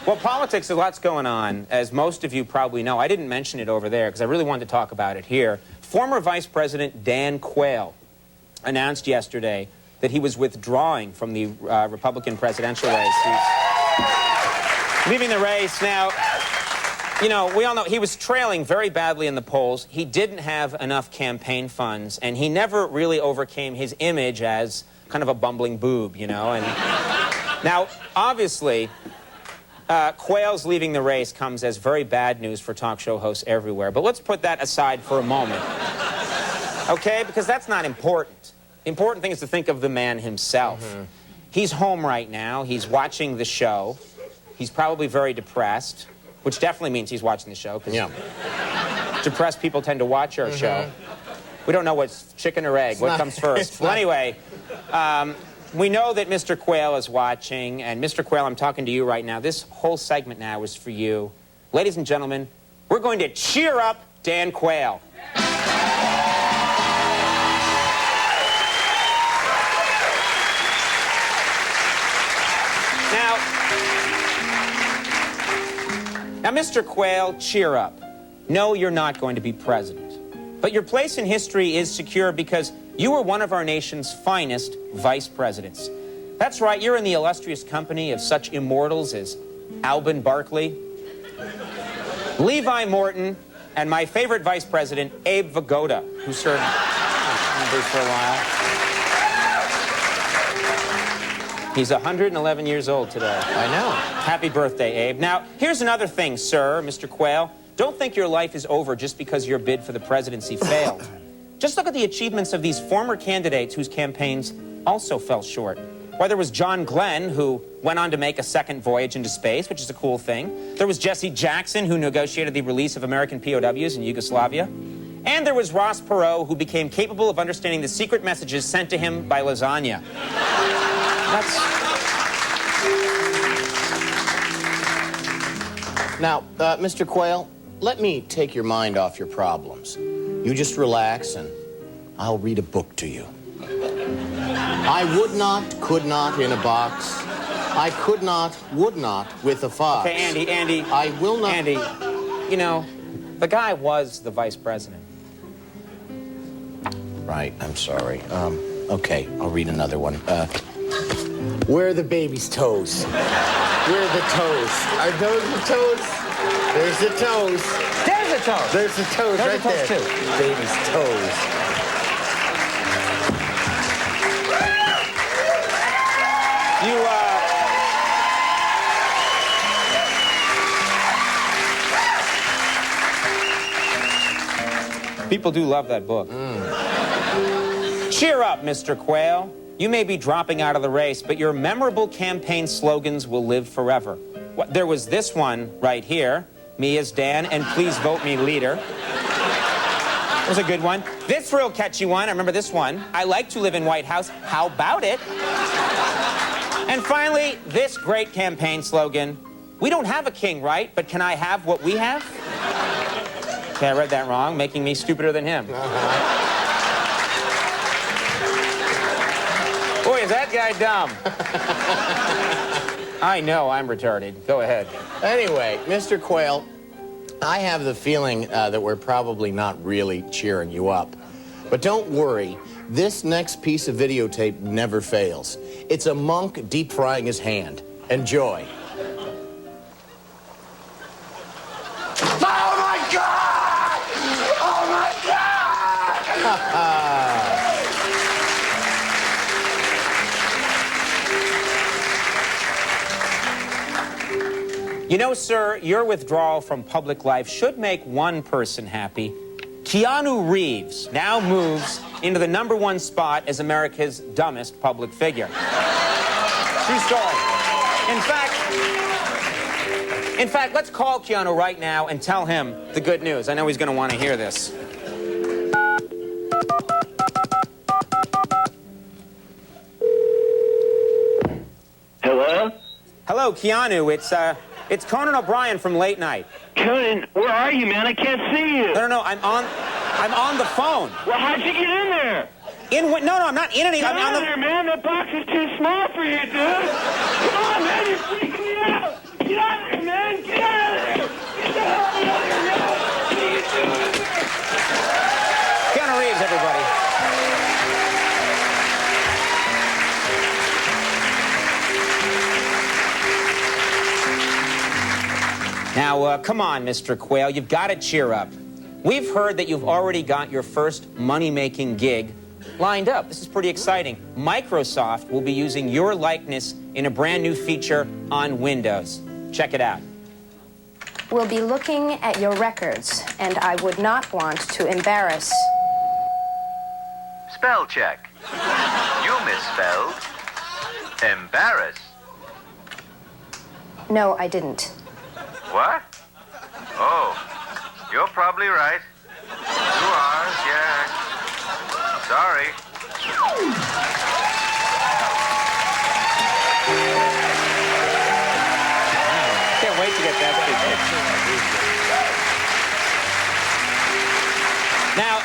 Well, politics, there's lots going on, as most of you probably know. I didn't mention it over there because I really wanted to talk about it here. Former Vice President Dan Quayle announced yesterday that he was withdrawing from the Republican presidential race. He's leaving the race. Now, you know, we all know he was trailing very badly in the polls. He didn't have enough campaign funds, and he never really overcame his image as kind of a bumbling boob, you know. And now, obviously, Quayle's leaving the race comes as very bad news for talk show hosts everywhere. But let's put that aside for a moment, okay? Because that's not important. The important thing is to think of the man himself. He's home right now. He's watching the show. He's probably very depressed, which definitely means he's watching the show, because depressed people tend to watch our show. We don't know what's chicken or egg, what comes first. Well, anyway, we know that Mr. Quayle is watching, and Mr. Quayle, I'm talking to you right now. This whole segment now is for you. Ladies and gentlemen, we're going to cheer up Dan Quayle. Now, Mr. Quayle, cheer up. No, you're not going to be president. But your place in history is secure because you were one of our nation's finest vice presidents. That's right, you're in the illustrious company of such immortals as Alban Barkley, Levi Morton, and my favorite vice president, Abe Vigoda, who served for a while. He's 111 years old today. I know. Happy birthday, Abe. Now, here's another thing, sir, Mr. Quayle. Don't think your life is over just because your bid for the presidency failed. Just look at the achievements of these former candidates whose campaigns also fell short. Why, there was John Glenn, who went on to make a second voyage into space, which is a cool thing. There was Jesse Jackson, who negotiated the release of American POWs in Yugoslavia. And there was Ross Perot, who became capable of understanding the secret messages sent to him by lasagna. Now, Mr. Quayle, let me take your mind off your problems. You just relax, and I'll read a book to you. I would not, could not in a box. I could not, would not with a fox. Okay, Andy. I will not... Andy, you know, the guy was the vice president. Right, I'm sorry. Okay, I'll read another one. Where are the baby's toes? Where are the toes? Are those the toes? There's the toes. There's the toes. There's the toes right there. Too. Baby's toes. People do love that book. Cheer up, Mr. Quayle. You may be dropping out of the race, but your memorable campaign slogans will live forever. There was this one right here. Me as Dan, and please vote me leader. That was a good one. This real catchy one, I remember this one. I like to live in White House. How about it? And finally, this great campaign slogan. We don't have a king, right? But can I have what we have? Okay, I read that wrong, making me stupider than him. Boy, is that guy dumb. I know I'm retarded. Go ahead. Anyway, Mr. Quayle, I have the feeling that we're probably not really cheering you up. But don't worry, this next piece of videotape never fails. It's a monk deep frying his hand. Enjoy. Oh my God! Oh my God! You know, sir, your withdrawal from public life should make one person happy. Keanu Reeves now moves into the #1 spot as America's dumbest public figure. True story. In fact, let's call Keanu right now and tell him the good news. I know he's going to want to hear this. Hello? Hello, Keanu. It's Conan O'Brien from Late Night. Conan, where are you, man? I can't see you. No, I'm on the phone. Well, how'd you get in there? No, I'm not in any. Get out of there, man. That box is too small for you, dude. Come on, man. You're freaking me out. Get out of there, Now, come on, Mr. Quayle, you've got to cheer up. We've heard that you've already got your first money-making gig lined up. This is pretty exciting. Microsoft will be using your likeness in a brand new feature on Windows. Check it out. We'll be looking at your records, and I would not want to embarrass. Spell check. You misspelled embarrass. No, I didn't. What? Oh, you're probably right. You are, yeah. Sorry. Can't wait to get that feature. Now,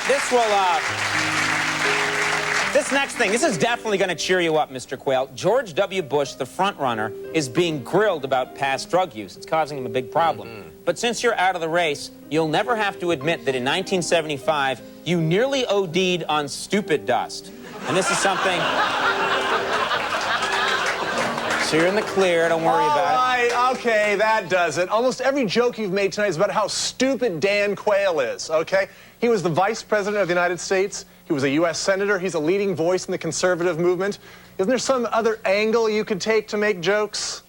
this next thing, this is definitely going to cheer you up, Mr. Quayle. George W. Bush, the front runner, is being grilled about past drug use. It's causing him a big problem. But since you're out of the race, you'll never have to admit that in 1975, you nearly OD'd on stupid dust. And this is something... So you're in the clear, don't worry about it. All right, okay, that does it. Almost every joke you've made tonight is about how stupid Dan Quayle is, okay? He was the Vice President of the United States. He was a U.S. Senator. He's a leading voice in the conservative movement. Isn't there some other angle you could take to make jokes?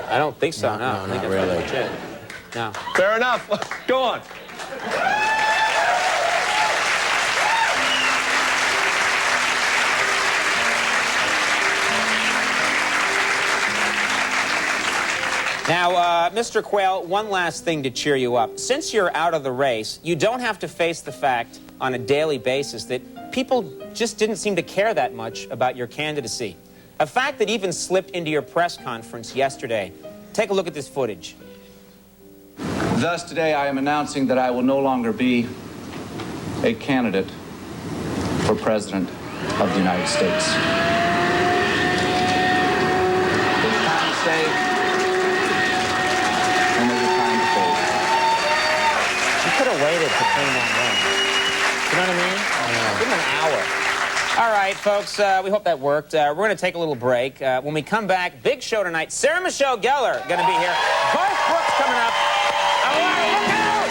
I don't think so, no. I think not that's really. pretty much it. No. Fair enough. Go on. Now, Mr. Quayle, one last thing to cheer you up. Since you're out of the race, you don't have to face the fact on a daily basis that people just didn't seem to care that much about your candidacy. A fact that even slipped into your press conference yesterday. Take a look at this footage. Thus, today I am announcing that I will no longer be a candidate for President of the United States. There's time to say, and there's a time to fold. You could have waited to clean that room. You know what I mean? Give him an hour. All right, folks, we hope that worked. We're going to take a little break. When we come back, big show tonight. Sarah Michelle Gellar going to be here. Garth Brooks coming up. All right, look out!